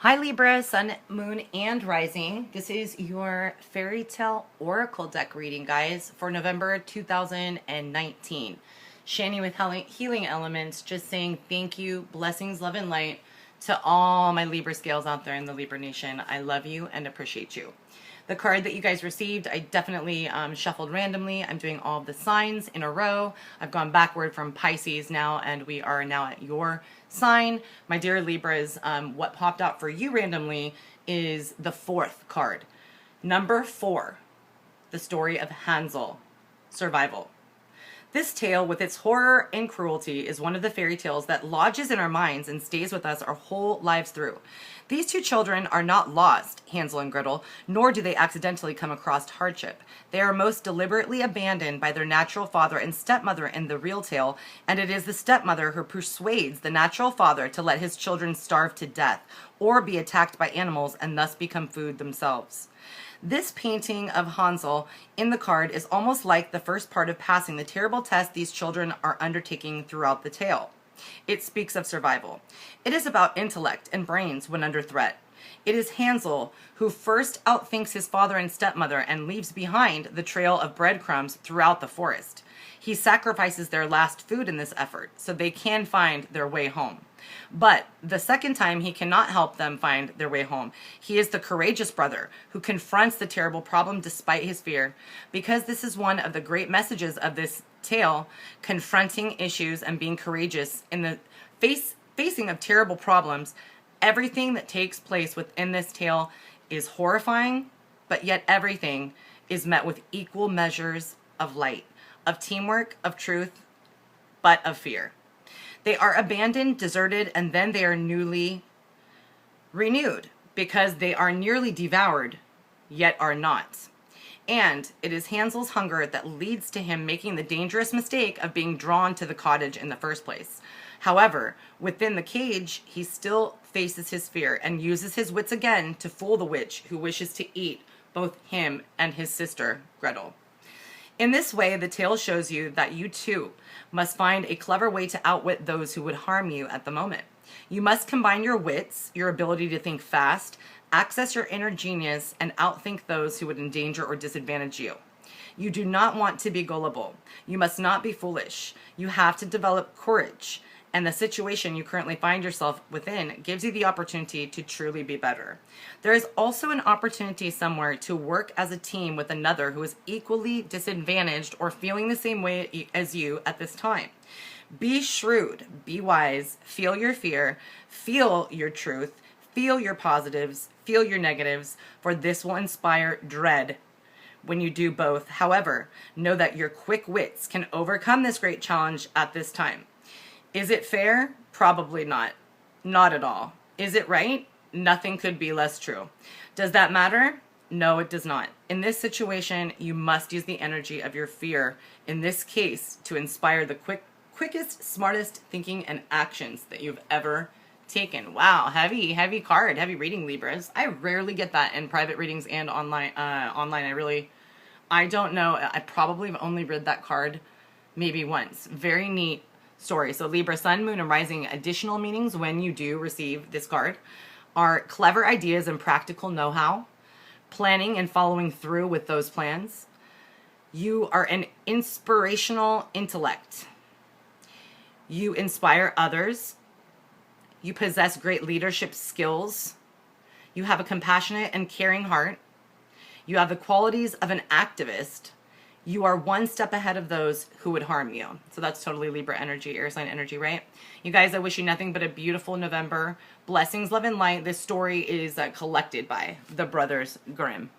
Hi Libra, Sun, Moon, and Rising. This is your fairy tale oracle deck reading, guys, for November 2019. Shanny with Healing Elements, just saying thank you, blessings, love, and light to all my Libra scales out there in the Libra Nation. I love you and appreciate you. The card that you guys received, I definitely shuffled randomly. I'm doing all of the signs in a row. I've gone backward from Pisces now, and we are now at your sign. My dear Libras, what popped out for you randomly is the fourth card. Number 4, the story of Hansel, survival. This tale, with its horror and cruelty, is one of the fairy tales that lodges in our minds and stays with us our whole lives through. These two children are not lost, Hansel and Gretel, nor do they accidentally come across hardship. They are most deliberately abandoned by their natural father and stepmother in the real tale, and it is the stepmother who persuades the natural father to let his children starve to death or be attacked by animals and thus become food themselves. This painting of Hansel in the card is almost like the first part of passing the terrible test these children are undertaking throughout the tale. It speaks of survival. It is about intellect and brains when under threat. It is Hansel who first outthinks his father and stepmother and leaves behind the trail of breadcrumbs throughout the forest. He sacrifices their last food in this effort so they can find their way home. But the second time, he cannot help them find their way home. He is the courageous brother who confronts the terrible problem despite his fear. Because this is one of the great messages of this tale, confronting issues and being courageous in the facing of terrible problems, everything that takes place within this tale is horrifying, but yet everything is met with equal measures of light, of teamwork, of truth, but of fear. They are abandoned, deserted, and then they are newly renewed because they are nearly devoured, yet are not. And it is Hansel's hunger that leads to him making the dangerous mistake of being drawn to the cottage in the first place. However, within the cage, he still faces his fear and uses his wits again to fool the witch who wishes to eat both him and his sister, Gretel. In this way, the tale shows you that you too must find a clever way to outwit those who would harm you at the moment. You must combine your wits, your ability to think fast, access your inner genius, and outthink those who would endanger or disadvantage you. You do not want to be gullible. You must not be foolish. You have to develop courage. And the situation you currently find yourself within gives you the opportunity to truly be better. There is also an opportunity somewhere to work as a team with another who is equally disadvantaged or feeling the same way as you at this time. Be shrewd, be wise, feel your fear, feel your truth, feel your positives, feel your negatives, for this will inspire dread when you do both. However, know that your quick wits can overcome this great challenge at this time. Is it fair? Probably not. Not at all. Is it right? Nothing could be less true. Does that matter? No, it does not. In this situation, you must use the energy of your fear, in this case, to inspire the quickest, smartest thinking and actions that you've ever taken. Wow, heavy card, heavy reading, Libras. I rarely get that in private readings and online. I don't know. I probably have only read that card maybe once. Very neat story. So Libra, Sun, Moon, and Rising, additional meanings when you do receive this card are clever ideas and practical know-how, planning and following through with those plans. You are an inspirational intellect. You inspire others. You possess great leadership skills. You have a compassionate and caring heart. You have the qualities of an activist. You are one step ahead of those who would harm you. So that's totally Libra energy, air sign energy, right? You guys, I wish you nothing but a beautiful November. Blessings, love, and light. This story is collected by the Brothers Grimm.